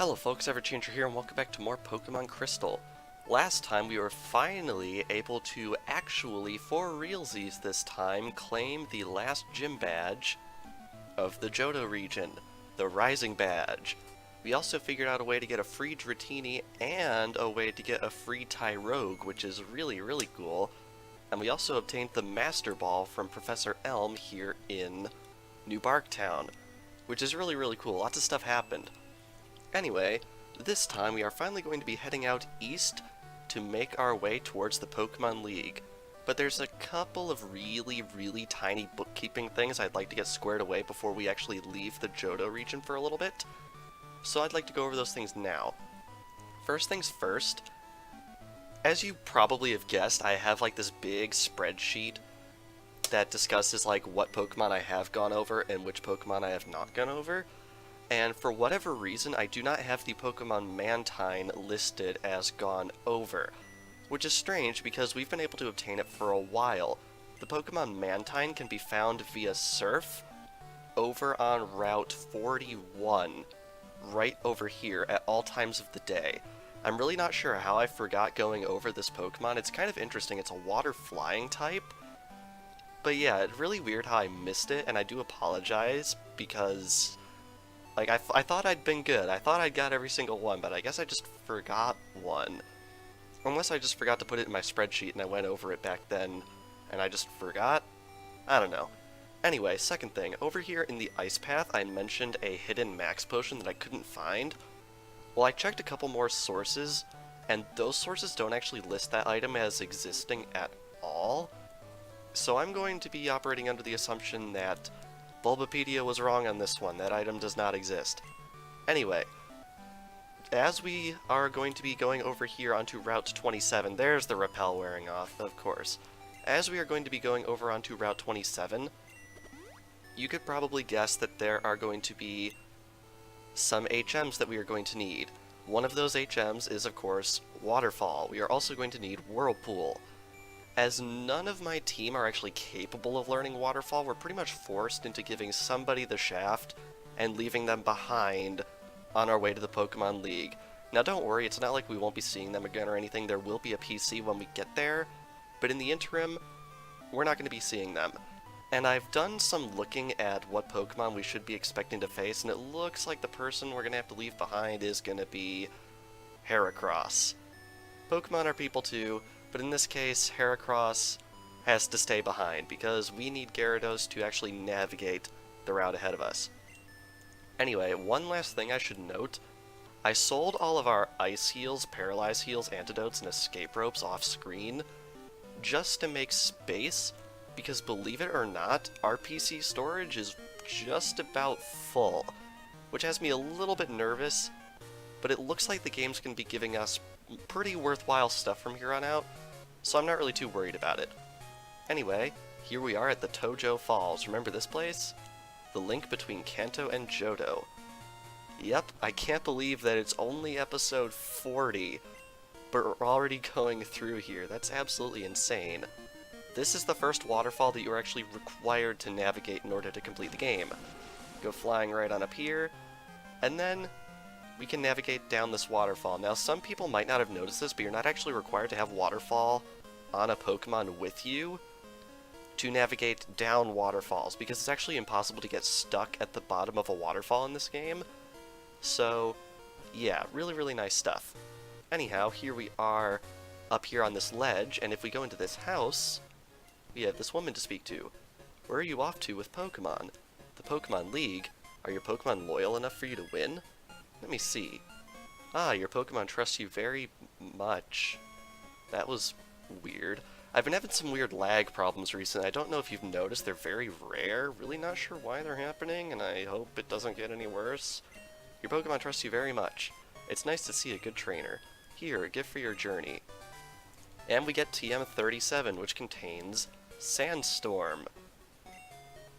Hello folks, Everchanger here, and welcome back to more Pokemon Crystal. Last time we were finally able to actually, for realsies this time, claim the last gym badge of the Johto region, the Rising Badge. We also figured out a way to get a free Dratini and a way to get a free Tyrogue, which is really cool. And we also obtained the Master Ball from Professor Elm here in New Barktown, which is really cool. Lots of stuff happened. Anyway, this time we are finally going to be heading out east to make our way towards the Pokémon League. But there's a couple of really tiny bookkeeping things I'd like to get squared away before we actually leave the Johto region for a little bit. So I'd like to go over those things now. First things first, as you probably have guessed, I have like this big spreadsheet that discusses like what Pokemon I have gone over and which Pokemon I have not gone over. And for whatever reason, I do not have the Pokemon Mantine listed as gone over, which is strange because we've been able to obtain it for a while. The Pokemon Mantine can be found via Surf over on Route 41, right over here at all times of the day. I'm really not sure how I forgot going over this Pokemon. It's kind of interesting. It's a water flying type. But yeah, it's really weird how I missed it, and I do apologize because like, I thought I'd been good. I thought I'd got every single one, but I guess I just forgot one. Unless I just forgot to put it in my spreadsheet and I went over it back then, and I just forgot? I don't know. Anyway, second thing, over here in the Ice Path, I mentioned a hidden max potion that I couldn't find. Well, I checked a couple more sources, and those sources don't actually list that item as existing at all. So I'm going to be operating under the assumption that Bulbapedia was wrong on this one. That item does not exist. Anyway, as we are going to be going over here onto Route 27, there's the rappel wearing off, of course. As we are going to be going over onto Route 27, you could probably guess that there are going to be some HMs that we are going to need. One of those HMs is, of course, Waterfall. We are also going to need Whirlpool. As none of my team are actually capable of learning Waterfall, we're pretty much forced into giving somebody the shaft and leaving them behind on our way to the Pokemon League. Now don't worry, it's not like we won't be seeing them again or anything. There will be a PC when we get there, but in the interim, we're not going to be seeing them. And I've done some looking at what Pokemon we should be expecting to face, and it looks like the person we're going to have to leave behind is going to be Heracross. Pokemon are people too, but in this case, Heracross has to stay behind because we need Gyarados to actually navigate the route ahead of us. Anyway, one last thing I should note. I sold all of our Ice Heals, Paralyze Heals, Antidotes, and Escape Ropes off screen just to make space because, believe it or not, our PC storage is just about full, which has me a little bit nervous, but it looks like the game's going to be giving us pretty worthwhile stuff from here on out, so I'm not really too worried about it. Anyway, here we are at the Tohjo Falls. Remember this place? The link between Kanto and Johto. Yep, I can't believe that it's only episode 40, but we're already going through here. That's absolutely insane. This is the first waterfall that you're actually required to navigate in order to complete the game. Go flying right on up here, and then we can navigate down this waterfall. Now, some people might not have noticed this, but you're not actually required to have waterfall on a Pokemon with you to navigate down waterfalls, because it's actually impossible to get stuck at the bottom of a waterfall in this game. So, yeah, really nice stuff. Anyhow, here we are up here on this ledge, and if we go into this house, we have this woman to speak to. Where are you off to with Pokemon? The Pokemon League? Are your Pokemon loyal enough for you to win? Let me see. Ah, your Pokemon trusts you very much. That was weird. I've been having some weird lag problems recently. I don't know if you've noticed. They're very rare. Really not sure why they're happening, and I hope it doesn't get any worse. Your Pokemon trusts you very much. It's nice to see a good trainer. Here, a gift for your journey. And we get TM37, which contains Sandstorm.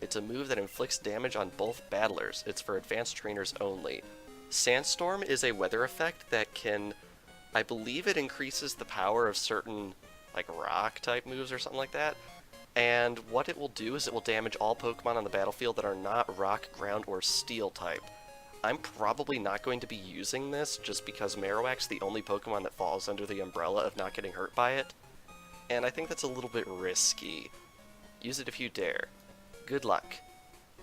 It's a move that inflicts damage on both battlers. It's for advanced trainers only. Sandstorm is a weather effect that can, I believe it increases the power of certain, like, rock-type moves or something like that. And what it will do is it will damage all Pokemon on the battlefield that are not rock, ground, or steel type. I'm probably not going to be using this just because Marowak's the only Pokemon that falls under the umbrella of not getting hurt by it, and I think that's a little bit risky. Use it if you dare. Good luck.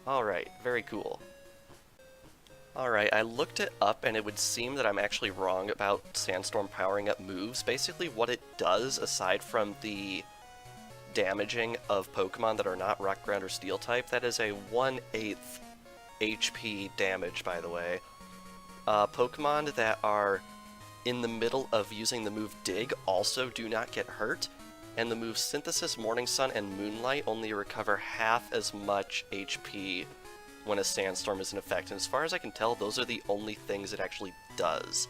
Alright, very cool. Alright, I looked it up and it would seem that I'm actually wrong about Sandstorm powering up moves. Basically what it does, aside from the damaging of Pokemon that are not Rock, Ground, or Steel type, that is a 1/8 HP damage, by the way. Pokemon that are in the middle of using the move Dig also do not get hurt, and the moves Synthesis, Morning Sun, and Moonlight only recover half as much HP when a Sandstorm is in effect, and as far as I can tell, those are the only things it actually does.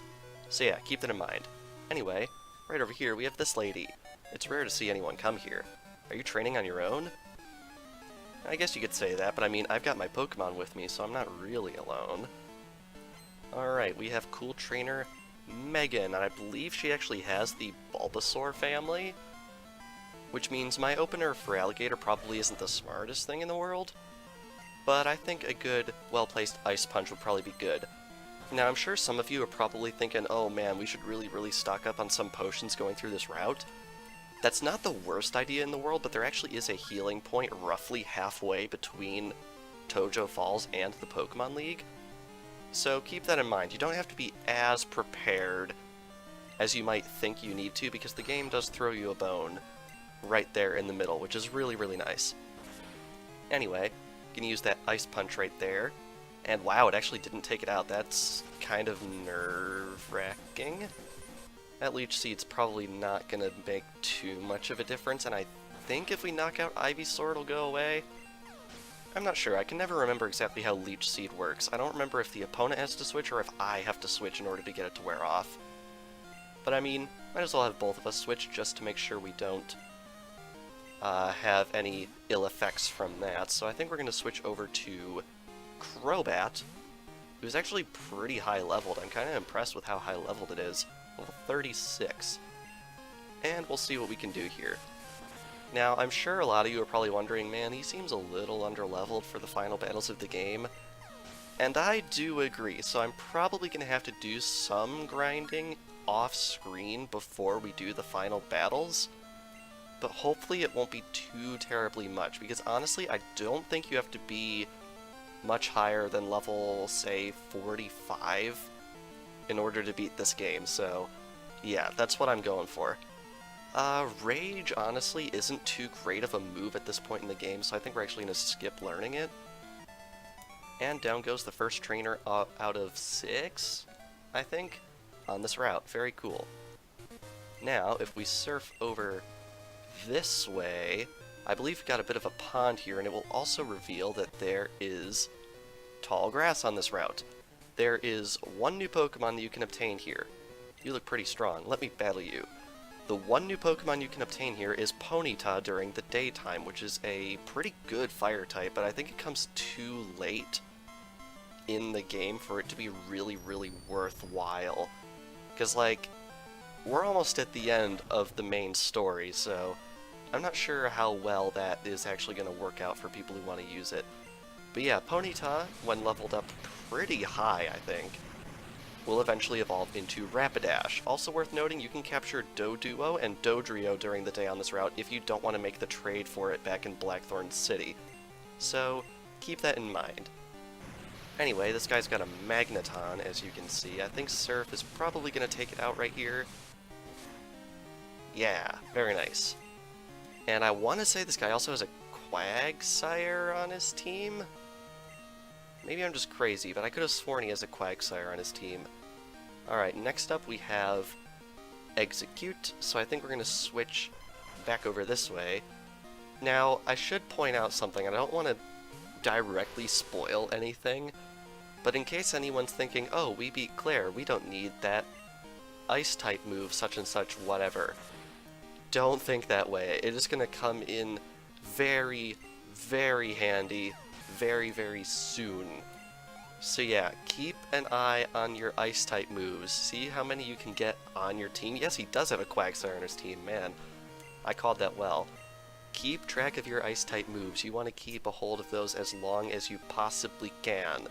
So yeah, keep that in mind. Anyway, right over here we have this lady. It's rare to see anyone come here. Are you training on your own? I guess you could say that, but I mean, I've got my Pokemon with me, so I'm not really alone. Alright, we have cool trainer Megan, and I believe she actually has the Bulbasaur family, which means my opener for Alligator probably isn't the smartest thing in the world, but I think a good, well-placed Ice Punch would probably be good. Now, I'm sure some of you are probably thinking, oh man, we should really stock up on some potions going through this route. That's not the worst idea in the world, but there actually is a healing point roughly halfway between Tohjo Falls and the Pokémon League. So keep that in mind. You don't have to be as prepared as you might think you need to, because the game does throw you a bone right there in the middle, which is really nice. Anyway, gonna use that Ice Punch right there. And wow, it actually didn't take it out. That's kind of nerve-wracking. That Leech Seed's probably not gonna make too much of a difference, and I think if we knock out Ivysaur, it'll go away. I'm not sure. I can never remember exactly how Leech Seed works. I don't remember if the opponent has to switch or if I have to switch in order to get it to wear off. But I mean, might as well have both of us switch just to make sure we don't have any ill effects from that. So I think we're going to switch over to Crobat, who's actually pretty high leveled. I'm kind of impressed with how high leveled it is. Level 36. And we'll see what we can do here. Now, I'm sure a lot of you are probably wondering, man, he seems a little underleveled for the final battles of the game. And I do agree, so I'm probably going to have to do some grinding off-screen before we do the final battles. But hopefully it won't be too terribly much, because honestly, I don't think you have to be much higher than level, say, 45 in order to beat this game, so yeah, that's what I'm going for. Rage, honestly, isn't too great of a move at this point in the game, so I think we're actually going to skip learning it. And down goes the first trainer out of 6, I think, on this route. Very cool. Now, if we surf over this way, I believe we've got a bit of a pond here, and it will also reveal that there is tall grass on this route. There is one new Pokemon that you can obtain here. You look pretty strong. Let me battle you. The one new Pokemon you can obtain here is Ponyta during the daytime, which is a pretty good fire type, but I think it comes too late in the game for it to be really worthwhile. Because, like, we're almost at the end of the main story, so I'm not sure how well that is actually going to work out for people who want to use it. But yeah, Ponyta, when leveled up pretty high, I think, will eventually evolve into Rapidash. Also worth noting, you can capture Doduo and Dodrio during the day on this route if you don't want to make the trade for it back in Blackthorn City. So keep that in mind. Anyway, this guy's got a Magneton, as you can see. I think Surf is probably going to take it out right here. Yeah, very nice. And I want to say this guy also has a Quagsire on his team? Maybe I'm just crazy, but I could have sworn he has a Quagsire on his team. Alright, next up we have Execute, so I think we're going to switch back over this way. Now, I should point out something. I don't want to directly spoil anything, but in case anyone's thinking, oh, we beat Claire, we don't need that Ice-type move, such and such, whatever. Don't think that way. It is going to come in very handy very soon. So yeah, keep an eye on your Ice-type moves. See how many you can get on your team. Yes, he does have a Quagsire on his team, man. I called that well. Keep track of your Ice-type moves. You want to keep a hold of those as long as you possibly can.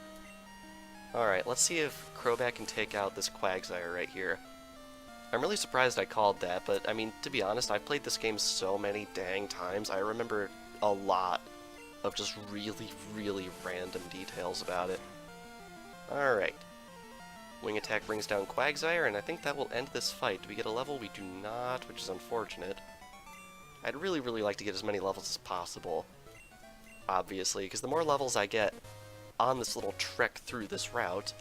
Alright, let's see if Crobat can take out this Quagsire right here. I'm really surprised I called that, but I mean, to be honest, I've played this game so many dang times, I remember a lot of just really, really random details about it. Alright. Wing attack brings down Quagsire, and I think that will end this fight. Do we get a level? We do not, which is unfortunate. I'd really, really like to get as many levels as possible, obviously, because the more levels I get on this little trek through this route,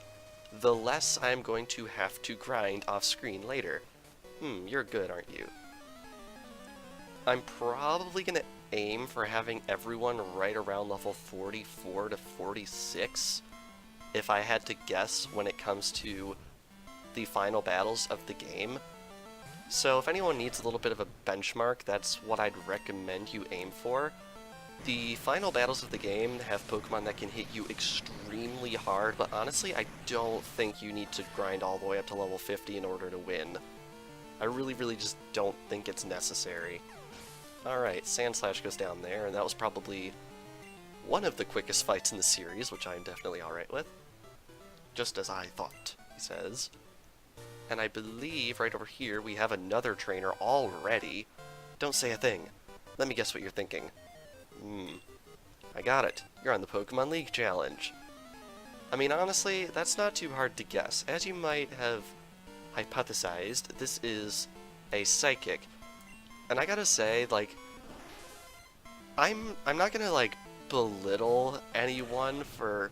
the less I'm going to have to grind off-screen later. You're good, aren't you? I'm probably going to aim for having everyone right around level 44 to 46, if I had to guess when it comes to the final battles of the game. So if anyone needs a little bit of a benchmark, that's what I'd recommend you aim for. The final battles of the game have Pokemon that can hit you extremely hard, but honestly, I don't think you need to grind all the way up to level 50 in order to win. I really, really just don't think it's necessary. Alright, Sandslash goes down there, and that was probably one of the quickest fights in the series, which I'm definitely alright with. Just as I thought, he says. And I believe right over here we have another trainer already. Don't say a thing. Let me guess what you're thinking. I got it. You're on the Pokémon League challenge. I mean, honestly, that's not too hard to guess. As you might have hypothesized, this is a Psychic. And I gotta say, like, I'm not gonna, like, belittle anyone for,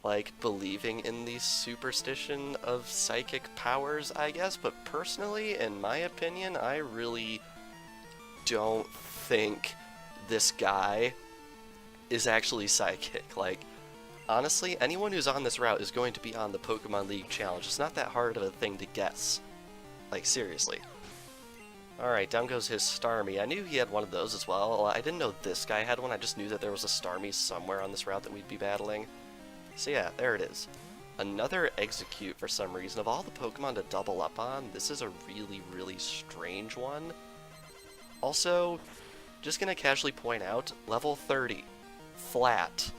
like, believing in the superstition of psychic powers, I guess, but personally, in my opinion, I really don't think this guy is actually psychic. Like, honestly, anyone who's on this route is going to be on the Pokemon League challenge. It's not that hard of a thing to guess. Like, seriously. Alright, down goes his Starmie. I knew he had one of those as well. I didn't know this guy had one, I just knew that there was a Starmie somewhere on this route that we'd be battling. So yeah, there it is. Another Execute for some reason. Of all the Pokemon to double up on, this is a really, really strange one. Also, just gonna casually point out, level 30. Flat.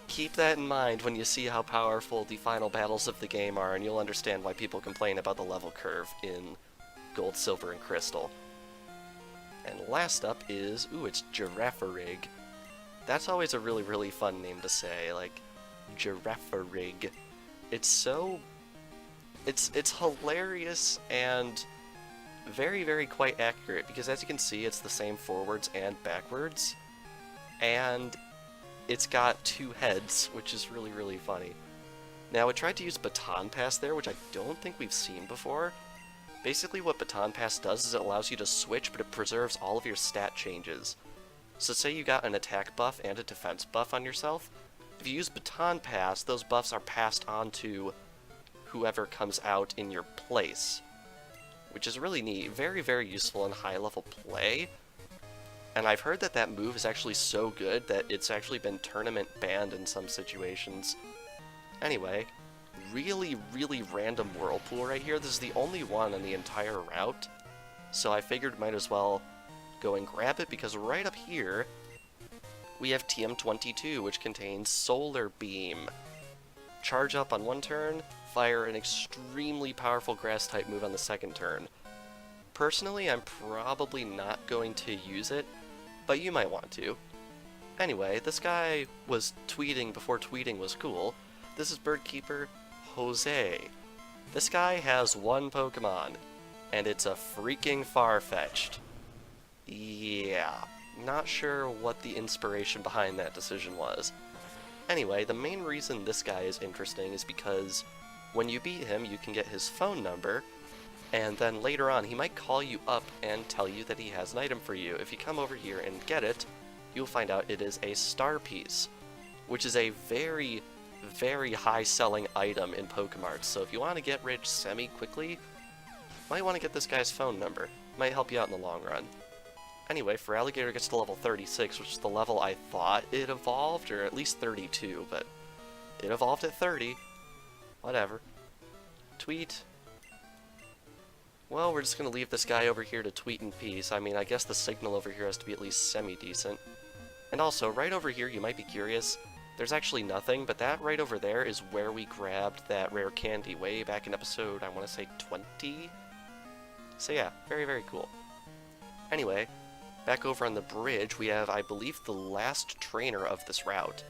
Keep that in mind when you see how powerful the final battles of the game are, and you'll understand why people complain about the level curve in Gold, Silver, and Crystal. And last up is, it's Girafarig. That's always a really, really fun name to say, like, Girafarig. It's so... It's hilarious and very, very quite accurate, because as you can see, it's the same forwards and backwards, and it's got two heads, which is really, really funny. Now, it tried to use Baton Pass there, which I don't think we've seen before. Basically, what Baton Pass does is it allows you to switch, but it preserves all of your stat changes. So say you got an attack buff and a defense buff on yourself. If you use Baton Pass, those buffs are passed on to whoever comes out in your place, which is really neat. Very, very useful in high-level play. And I've heard that that move is actually so good that it's actually been tournament banned in some situations. Anyway, really, really random Whirlpool right here. This is the only one on the entire route, so I figured might as well go and grab it, because right up here we have TM22, which contains Solar Beam. Charge up on one turn, fire an extremely powerful Grass-type move on the second turn. Personally, I'm probably not going to use it, but you might want to. Anyway, this guy was tweeting before tweeting was cool. This is Birdkeeper Jose. This guy has one Pokemon, and it's a freaking Farfetch'd. Yeah, not sure what the inspiration behind that decision was. Anyway, the main reason this guy is interesting is because when you beat him, you can get his phone number, and then later on he might call you up and tell you that he has an item for you. If you come over here and get it, you'll find out it is a Star Piece, which is a very, very high-selling item in Pokemart. So if you want to get rich semi-quickly, you might want to get this guy's phone number. Might help you out in the long run. Anyway, Feraligatr gets to level 36, which is the level I thought it evolved, or at least 32, but it evolved at 30. Whatever. Tweet. Well, we're just going to leave this guy over here to tweet in peace. I mean, I guess the signal over here has to be at least semi-decent. And also, right over here, you might be curious, there's actually nothing, but that right over there is where we grabbed that rare candy way back in episode, I want to say 20? So yeah, very, very cool. Anyway, back over on the bridge, we have, I believe, the last trainer of this route.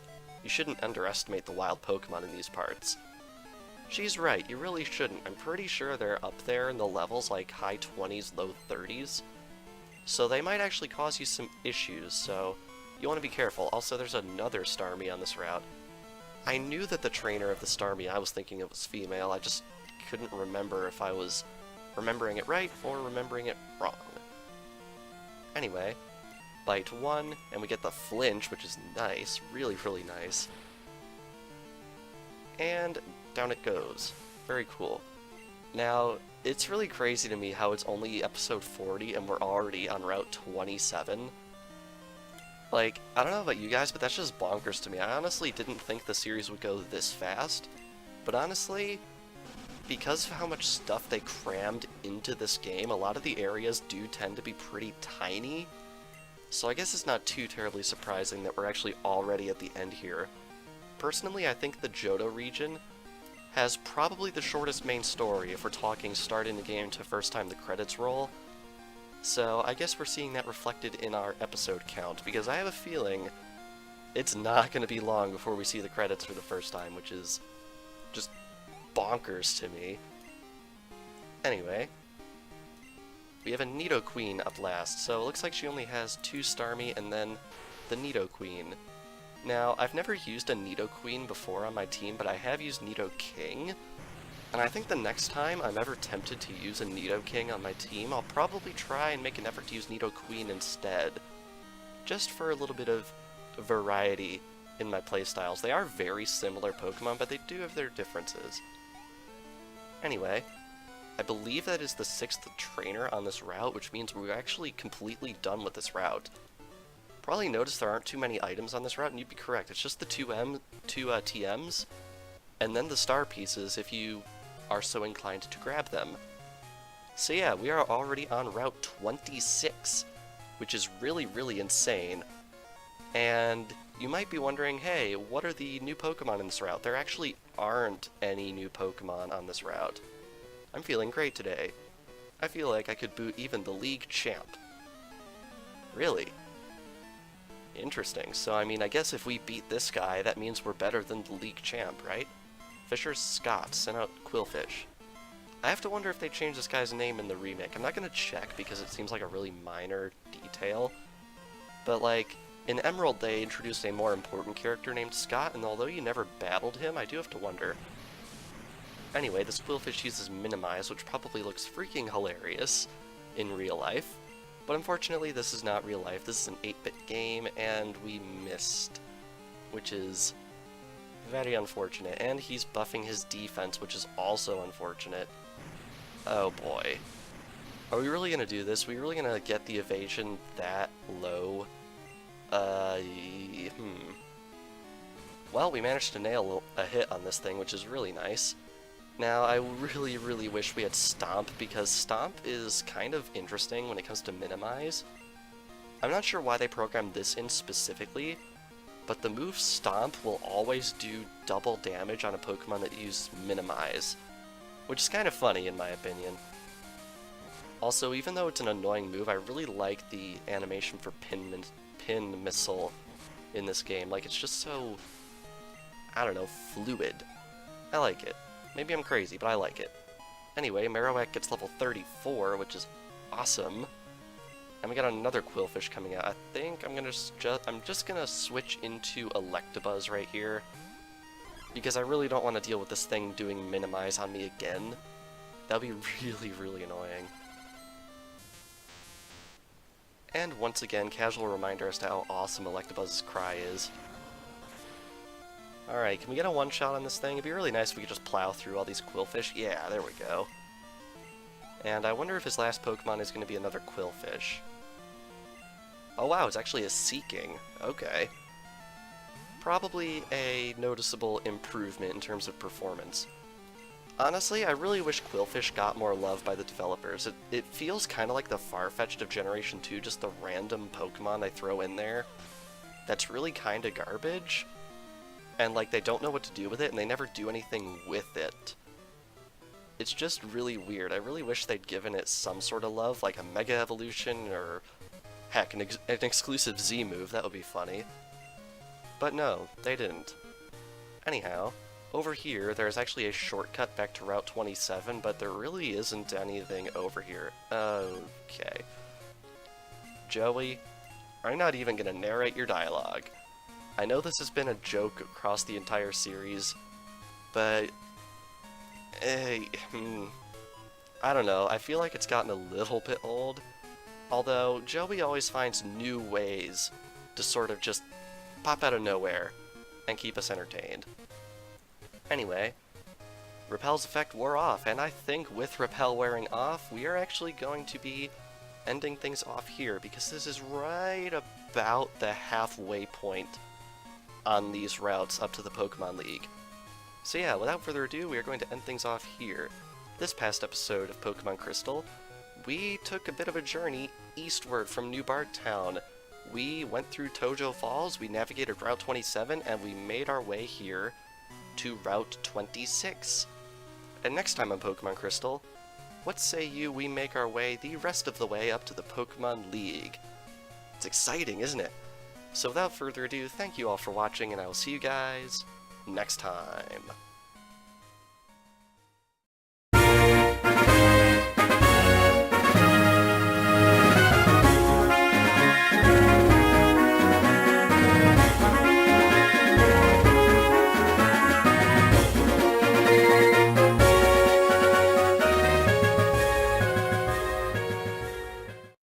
You shouldn't underestimate the wild Pokemon in these parts. She's right, you really shouldn't. I'm pretty sure they're up there in the levels, like high 20s, low 30s. So they might actually cause you some issues, so you want to be careful. Also, there's another Starmie on this route. I knew that the trainer of the Starmie I was thinking of was female, I just couldn't remember if I was remembering it right or remembering it wrong. Anyway, bite 1, and we get the flinch, which is nice, really, really nice. And down it goes. Very cool. Now, it's really crazy to me how it's only episode 40 and we're already on Route 27. Like, I don't know about you guys, but that's just bonkers to me. I honestly didn't think the series would go this fast. But honestly, because of how much stuff they crammed into this game, a lot of the areas do tend to be pretty tiny. So I guess it's not too terribly surprising that we're actually already at the end here. Personally, I think the Johto region has probably the shortest main story if we're talking starting the game to first time the credits roll. So I guess we're seeing that reflected in our episode count, because I have a feeling it's not going to be long before we see the credits for the first time, which is just bonkers to me. Anyway, we have a Nidoqueen up last, so it looks like she only has 2 Starmie and then the Nidoqueen. Now, I've never used a Nidoqueen before on my team, but I have used Nidoking, and I think the next time I'm ever tempted to use a Nidoking on my team, I'll probably try and make an effort to use Nidoqueen instead, just for a little bit of variety in my playstyles. They are very similar Pokemon, but they do have their differences. Anyway, I believe that is the 6th trainer on this route, which means we're actually completely done with this route. Probably noticed there aren't too many items on this route, and you'd be correct. It's just the two TMs, and then the star pieces if you are so inclined to grab them. So yeah, we are already on Route 26, which is really, really insane. And you might be wondering, hey, what are the new Pokemon in this route? There actually aren't any new Pokemon on this route. I'm feeling great today. I feel like I could boot even the League champ. Really? Interesting. So, I mean, I guess if we beat this guy, that means we're better than the League champ, right? Fisher Scott sent out Quillfish. I have to wonder if they changed this guy's name in the remake. I'm not going to check because it seems like a really minor detail. But, like, in Emerald they introduced a more important character named Scott, and although you never battled him, I do have to wonder. Anyway, this Quillfish uses Minimize, which probably looks freaking hilarious in real life. But unfortunately, this is not real life. This is an 8-bit game, and we missed, which is very unfortunate. And he's buffing his defense, which is also unfortunate. Oh boy. Are we really going to do this? Are we really going to get the evasion that low? Well, we managed to nail a hit on this thing, which is really nice. Now, I really, really wish we had Stomp, because Stomp is kind of interesting when it comes to Minimize. I'm not sure why they programmed this in specifically, but the move Stomp will always do double damage on a Pokemon that uses Minimize, which is kind of funny in my opinion. Also, even though it's an annoying move, I really like the animation for Pin Missile in this game. Like, it's just so, I don't know, fluid. I like it. Maybe I'm crazy, but I like it. Anyway, Marowak gets level 34, which is awesome. And we got another Quillfish coming out. I think I'm just gonna switch into Electabuzz right here, because I really don't want to deal with this thing doing Minimize on me again. That'd be really, really annoying. And once again, casual reminder as to how awesome Electabuzz's cry is. Alright, can we get a one-shot on this thing? It'd be really nice if we could just plow through all these Quillfish. Yeah, there we go. And I wonder if his last Pokemon is going to be another Quillfish. Oh wow, it's actually a Seeking. Okay. Probably a noticeable improvement in terms of performance. Honestly, I really wish Quillfish got more love by the developers. It feels kind of like the Farfetch'd of Generation 2, just the random Pokemon they throw in there. That's really kind of garbage. and like they don't know what to do with it, and they never do anything with it. It's just really weird. I really wish they'd given it some sort of love, like a Mega Evolution, or heck, an exclusive Z move. That would be funny. But no, they didn't. Anyhow, over here, there's actually a shortcut back to Route 27, but there really isn't anything over here. Okay. Joey, I'm not even gonna narrate your dialogue. I know this has been a joke across the entire series, but I don't know, I feel like it's gotten a little bit old. Although, Joey always finds new ways to sort of just pop out of nowhere and keep us entertained. Anyway, Repel's effect wore off, and I think with Repel wearing off, we are actually going to be ending things off here, because this is right about the halfway point on these routes up to the Pokémon League. So yeah, without further ado, we are going to end things off here. This past episode of Pokémon Crystal, we took a bit of a journey eastward from New Bardtown. We went through Tohjo Falls, we navigated Route 27, and we made our way here to Route 26. And next time on Pokémon Crystal, what say you we make our way the rest of the way up to the Pokémon League? It's exciting, isn't it? So without further ado, thank you all for watching, and I will see you guys next time.